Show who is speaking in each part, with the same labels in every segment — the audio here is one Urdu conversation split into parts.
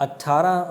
Speaker 1: 18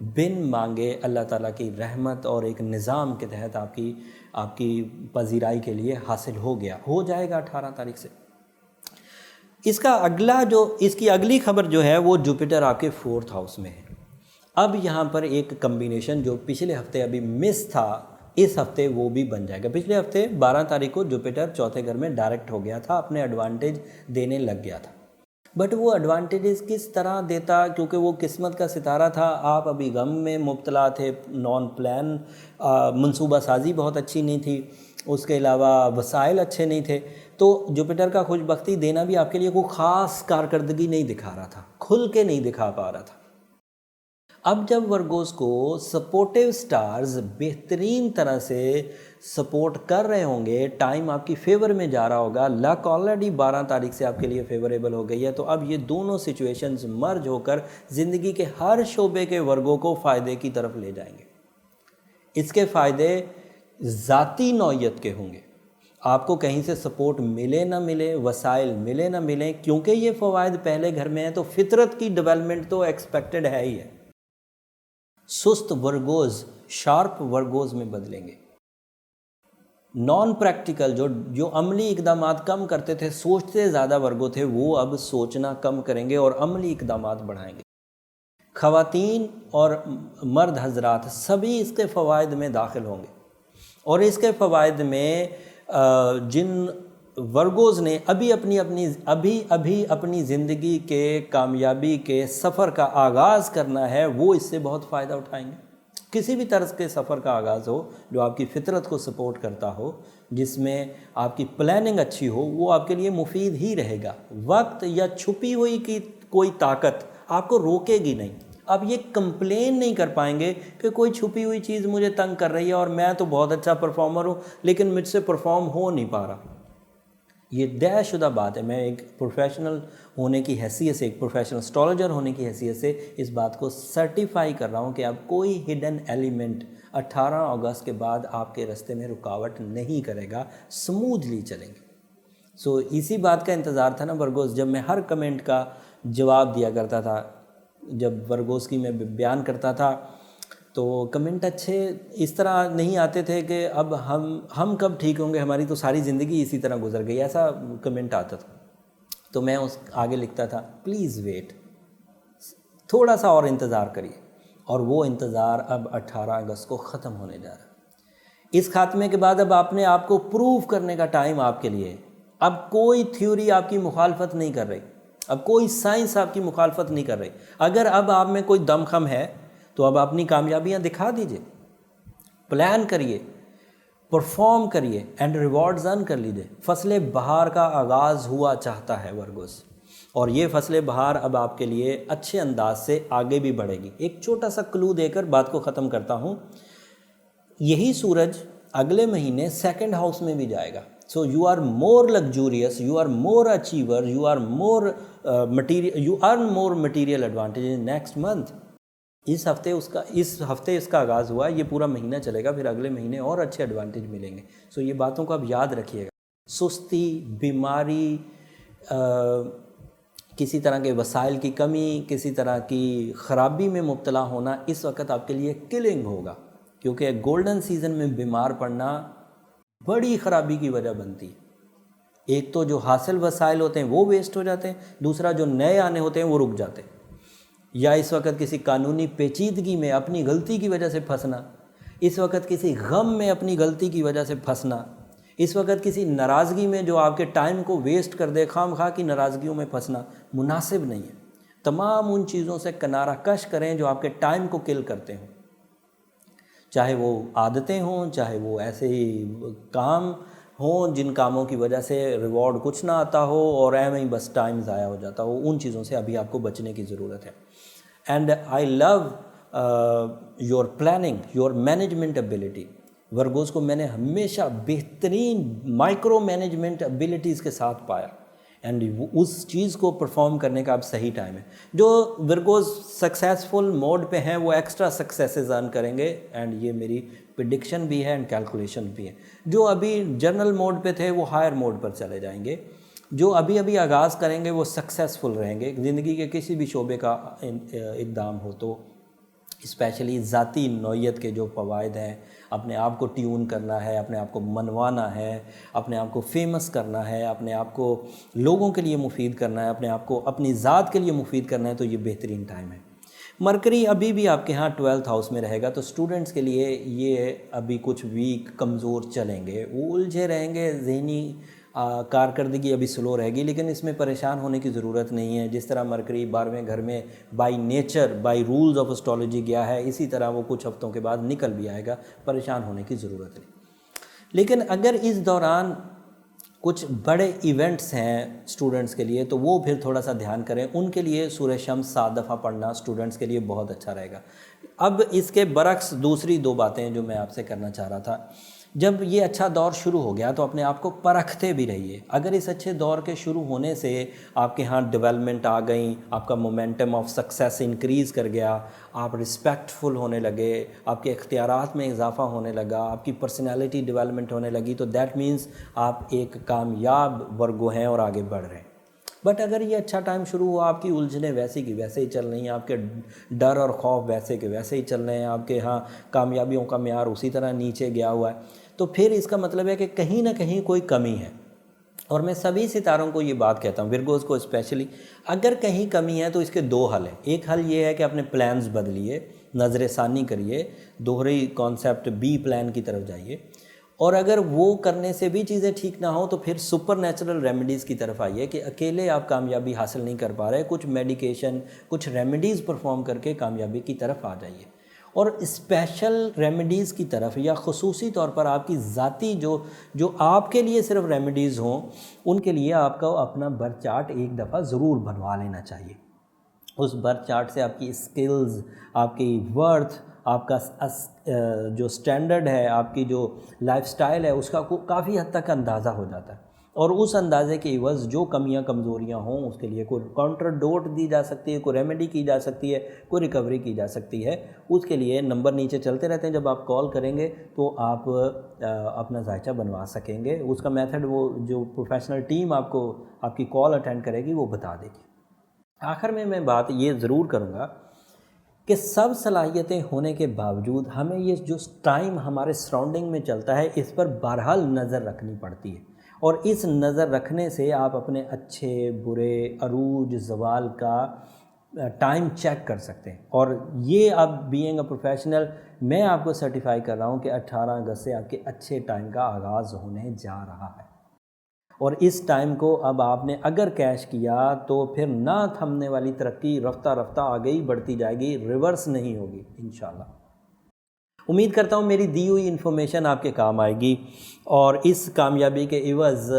Speaker 1: بن مانگے اللہ تعالیٰ کی رحمت اور ایک نظام کے تحت آپ کی پذیرائی کے لیے حاصل ہو جائے گا 18 تاریخ سے۔ اس کی اگلی خبر جو ہے وہ جوپیٹر آپ کے 4th ہاؤس میں ہے۔ اب یہاں پر ایک کمبینیشن جو پچھلے ہفتے ابھی مس تھا، اس ہفتے وہ بھی بن جائے گا۔ پچھلے ہفتے 12 تاریخ کو جوپیٹر 4تھے گھر میں ڈائریکٹ ہو گیا تھا، اپنے ایڈوانٹیج دینے لگ گیا تھا، بٹ وہ ایڈوانٹیجز کس طرح دیتا، کیونکہ وہ قسمت کا ستارہ تھا، آپ ابھی غم میں مبتلا تھے، نان پلان منصوبہ سازی بہت اچھی نہیں تھی، اس کے علاوہ وسائل اچھے نہیں تھے، تو جوپیٹر کا خوش بختی دینا بھی آپ کے لیے کوئی خاص کارکردگی نہیں دکھا رہا تھا، کھل کے نہیں دکھا پا رہا تھا۔ اب جب ورگوز کو سپورٹیو سٹارز بہترین طرح سے سپورٹ کر رہے ہوں گے، ٹائم آپ کی فیور میں جا رہا ہوگا، لک آلریڈی 12 تاریخ سے آپ کے لیے فیوریبل ہو گئی ہے، تو اب یہ دونوں سچویشنز مرج ہو کر زندگی کے ہر شعبے کے ورگوں کو فائدے کی طرف لے جائیں گے۔ اس کے فائدے ذاتی نوعیت کے ہوں گے، آپ کو کہیں سے سپورٹ ملے نہ ملے، وسائل ملے نہ ملیں، کیونکہ یہ فوائد پہلے گھر میں ہیں تو فطرت کی ڈیولپمنٹ تو ایکسپیکٹڈ ہے ہی ہے۔ سست ورگوز شارپ ورگوز میں بدلیں گے۔ نان پریکٹیکل جو عملی اقدامات کم کرتے تھے، سوچتے زیادہ ورگو تھے، وہ اب سوچنا کم کریں گے اور عملی اقدامات بڑھائیں گے۔ خواتین اور مرد حضرات سبھی اس کے فوائد میں داخل ہوں گے، اور اس کے فوائد میں جن ورگوز نے ابھی اپنی زندگی کے کامیابی کے سفر کا آغاز کرنا ہے، وہ اس سے بہت فائدہ اٹھائیں گے۔ کسی بھی طرز کے سفر کا آغاز ہو جو آپ کی فطرت کو سپورٹ کرتا ہو، جس میں آپ کی پلاننگ اچھی ہو، وہ آپ کے لیے مفید ہی رہے گا۔ وقت یا چھپی ہوئی کی کوئی طاقت آپ کو روکے گی نہیں۔ آپ یہ کمپلین نہیں کر پائیں گے کہ کوئی چھپی ہوئی چیز مجھے تنگ کر رہی ہے اور میں تو بہت اچھا پرفارمر ہوں لیکن مجھ سے پرفارم ہو نہیں پا رہا۔ یہ طے شدہ بات ہے، میں ایک پروفیشنل ہونے کی حیثیت سے، ایک پروفیشنل اسٹرالوجر ہونے کی حیثیت سے اس بات کو سرٹیفائی کر رہا ہوں کہ اب کوئی ہڈن ایلیمنٹ 18 اگست کے بعد آپ کے راستے میں رکاوٹ نہیں کرے گا، سموتھلی چلیں گے۔ اسی بات کا انتظار تھا نا ورگوز، جب میں ہر کمنٹ کا جواب دیا کرتا تھا، جب ورگوز کی میں بیان کرتا تھا تو کمنٹ اچھے اس طرح نہیں آتے تھے کہ اب ہم کب ٹھیک ہوں گے، ہماری تو ساری زندگی اسی طرح گزر گئی، ایسا کمنٹ آتا تھا۔ تو میں اس آگے لکھتا تھا پلیز ویٹ، تھوڑا سا اور انتظار کریے، اور وہ انتظار اب 18 اگست کو ختم ہونے جا رہا ہے۔ اس خاتمے کے بعد اب آپ نے آپ کو پروف کرنے کا ٹائم آپ کے لیے ہے۔ اب کوئی تھیوری آپ کی مخالفت نہیں کر رہی، اب کوئی سائنس آپ کی مخالفت نہیں کر رہی۔ اگر اب آپ میں کوئی دم خم ہے تو اب اپنی کامیابیاں دکھا دیجئے، پلان کریے، پرفارم کریے اینڈ ریوارڈز ارن کر لیجئے۔ فصل بہار کا آغاز ہوا چاہتا ہے ورگوز، اور یہ فصل بہار اب آپ کے لیے اچھے انداز سے آگے بھی بڑھے گی۔ ایک چھوٹا سا کلو دے کر بات کو ختم کرتا ہوں، یہی سورج اگلے مہینے 2nd ہاؤس میں بھی جائے گا۔ So you are more luxurious, you are more achiever, you are more material, you earn more material advantage in next month۔ اس ہفتے اس کا آغاز ہوا، یہ پورا مہینہ چلے گا، پھر اگلے مہینے اور اچھے ایڈوانٹیج ملیں گے۔ یہ باتوں کو آپ یاد رکھیے گا۔ سستی، بیماری، کسی طرح کے وسائل کی کمی، کسی طرح کی خرابی میں مبتلا ہونا اس وقت آپ کے لیے کلنگ ہوگا، کیونکہ گولڈن سیزن میں بیمار پڑنا بڑی خرابی کی وجہ بنتی ہے۔ ایک تو جو حاصل وسائل ہوتے ہیں وہ ویسٹ ہو جاتے ہیں، دوسرا جو نئے آنے ہوتے ہیں وہ رک جاتے ہیں، یا اس وقت کسی قانونی پیچیدگی میں اپنی غلطی کی وجہ سے پھنسنا، اس وقت کسی غم میں اپنی غلطی کی وجہ سے پھنسنا، اس وقت کسی ناراضگی میں جو آپ کے ٹائم کو ویسٹ کر دے، خام خواہ کی ناراضگیوں میں پھنسنا مناسب نہیں ہے۔ تمام ان چیزوں سے کنارہ کش کریں جو آپ کے ٹائم کو کل کرتے ہیں، چاہے وہ عادتیں ہوں، چاہے وہ ایسے ہی کام ہوں جن کاموں کی وجہ سے ریوارڈ کچھ نہ آتا ہو اور ایویں ہی بس ٹائم ضائع ہو جاتا ہو، ان چیزوں سے ابھی آپ کو بچنے کی ضرورت ہے۔ And I love your planning, your management ability. ورگوز کو میں نے ہمیشہ بہترین مائکرو مینجمنٹ ایبلٹیز کے ساتھ پایا، اینڈ اس چیز کو پرفارم کرنے کا اب صحیح ٹائم ہے۔ جو ورگوز سکسیزفل موڈ پہ ہیں وہ ایکسٹرا سکسیسز ارن کریں گے، اینڈ یہ میری پریڈکشن بھی ہے اینڈ کیلکولیشن بھی ہے۔ جو ابھی جنرل موڈ پہ تھے وہ ہائر موڈ پر چلے جائیں گے، جو ابھی آغاز کریں گے وہ سکسیزفل رہیں گے۔ زندگی کے کسی بھی شعبے کا اقدام ہو تو اسپیشلی ذاتی نوعیت کے جو فوائد ہیں، اپنے آپ کو ٹیون کرنا ہے، اپنے آپ کو منوانا ہے، اپنے آپ کو فیمس کرنا ہے، اپنے آپ کو لوگوں کے لیے مفید کرنا ہے، اپنے آپ کو اپنی ذات کے لیے مفید کرنا ہے، تو یہ بہترین ٹائم ہے۔ مرکری ابھی بھی آپ کے ہاں 12th ہاؤس میں رہے گا، تو اسٹوڈنٹس کے لیے یہ ابھی کچھ ویک کمزور چلیں گے، وہ الجھے رہیں گے، ذہنی کارکردگی ابھی سلو رہے گی، لیکن اس میں پریشان ہونے کی ضرورت نہیں ہے۔ جس طرح مرکری 12ویں گھر میں by nature, by rules of astrology گیا ہے، اسی طرح وہ کچھ ہفتوں کے بعد نکل بھی آئے گا، پریشان ہونے کی ضرورت نہیں۔ لیکن اگر اس دوران کچھ بڑے ایونٹس ہیں اسٹوڈنٹس کے لیے، تو وہ پھر تھوڑا سا دھیان کریں، ان کے لیے سورہ شمس 7 دفعہ پڑھنا اسٹوڈنٹس کے لیے بہت اچھا رہے گا۔ اب اس کے برعکس دوسری 2 باتیں جو میں آپ سے کرنا چاہ رہا تھا، جب یہ اچھا دور شروع ہو گیا تو اپنے آپ کو پرکھتے بھی رہیے۔ اگر اس اچھے دور کے شروع ہونے سے آپ کے ہاں ڈیولپمنٹ آ گئیں، آپ کا مومنٹم آف سکسیس انکریز کر گیا، آپ رسپیکٹفل ہونے لگے، آپ کے اختیارات میں اضافہ ہونے لگا، آپ کی پرسنالٹی ڈیولپمنٹ ہونے لگی، تو دیٹ مینس آپ ایک کامیاب ورگو ہیں اور آگے بڑھ رہے ہیں۔ بٹ اگر یہ اچھا ٹائم شروع ہوا، آپ کی الجھنیں ویسے کی ویسے ہی چل رہی ہیں، آپ کے ڈر اور خوف ویسے کے ویسے ہی چل رہے ہیں، آپ کے ہاں کامیابیوں کا معیار اسی طرح نیچے گیا ہوا ہے، تو پھر اس کا مطلب ہے کہ کہیں نہ کہیں کوئی کمی ہے۔ اور میں سبھی ستاروں کو یہ بات کہتا ہوں، ورگوز کو اسپیشلی، اگر کہیں کمی ہے تو اس کے 2 حل ہیں۔ ایک حل یہ ہے کہ اپنے پلانز بدلیے، نظر ثانی کریے، دوہری کانسیپٹ بی پلان کی طرف جائیے، اور اگر وہ کرنے سے بھی چیزیں ٹھیک نہ ہوں تو پھر سپر نیچرل ریمیڈیز کی طرف آئیے کہ اکیلے آپ کامیابی حاصل نہیں کر پا رہے، کچھ میڈیکیشن، کچھ ریمیڈیز پرفارم کر کے کامیابی کی طرف آ جائیے۔ اور اسپیشل ریمیڈیز کی طرف یا خصوصی طور پر آپ کی ذاتی جو آپ کے لیے صرف ریمیڈیز ہوں، ان کے لیے آپ کو اپنا برتھ چارٹ ایک دفعہ ضرور بنوا لینا چاہیے۔ اس برتھ چارٹ سے آپ کی اسکلز، آپ کی ورتھ، آپ کا جو سٹینڈرڈ ہے، آپ کی جو لائف سٹائل ہے، اس کا کافی حد تک اندازہ ہو جاتا ہے، اور اس اندازے کے عوض جو کمیاں کمزوریاں ہوں اس کے لیے کوئی کاؤنٹر ڈوٹ دی جا سکتی ہے، کوئی ریمیڈی کی جا سکتی ہے، کوئی ریکوری کی جا سکتی ہے۔ اس کے لیے نمبر نیچے چلتے رہتے ہیں، جب آپ کال کریں گے تو آپ اپنا ذائچہ بنوا سکیں گے۔ اس کا میتھڈ وہ جو پروفیشنل ٹیم آپ کو آپ کی کال اٹینڈ کرے گی وہ بتا دے گی۔ آخر میں بات یہ ضرور کروں گا کہ سب صلاحیتیں ہونے کے باوجود ہمیں یہ جو ٹائم ہمارے سراؤنڈنگ میں چلتا ہے اس پر بہرحال نظر رکھنی پڑتی ہے، اور اس نظر رکھنے سے آپ اپنے اچھے برے عروج زوال کا ٹائم چیک کر سکتے ہیں۔ اور یہ اب بینگ اے پروفیشنل میں آپ کو سرٹیفائی کر رہا ہوں کہ 18 اگست سے آپ کے اچھے ٹائم کا آغاز ہونے جا رہا ہے، اور اس ٹائم کو اب آپ نے اگر کیش کیا تو پھر نہ تھمنے والی ترقی رفتہ رفتہ آگے ہی بڑھتی جائے گی، ریورس نہیں ہوگی انشاءاللہ۔ امید کرتا ہوں میری دی ہوئی انفارمیشن آپ کے کام آئے گی، اور اس کامیابی کے عوض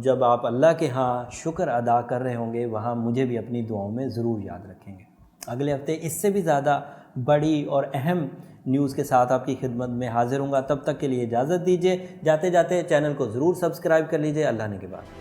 Speaker 1: جب آپ اللہ کے ہاں شکر ادا کر رہے ہوں گے، وہاں مجھے بھی اپنی دعاؤں میں ضرور یاد رکھیں گے۔ اگلے ہفتے اس سے بھی زیادہ بڑی اور اہم نیوز کے ساتھ آپ کی خدمت میں حاضر ہوں گا۔ تب تک کے لیے اجازت دیجیے، جاتے جاتے چینل کو ضرور سبسکرائب کر لیجیے۔ اللہ نے کے بعد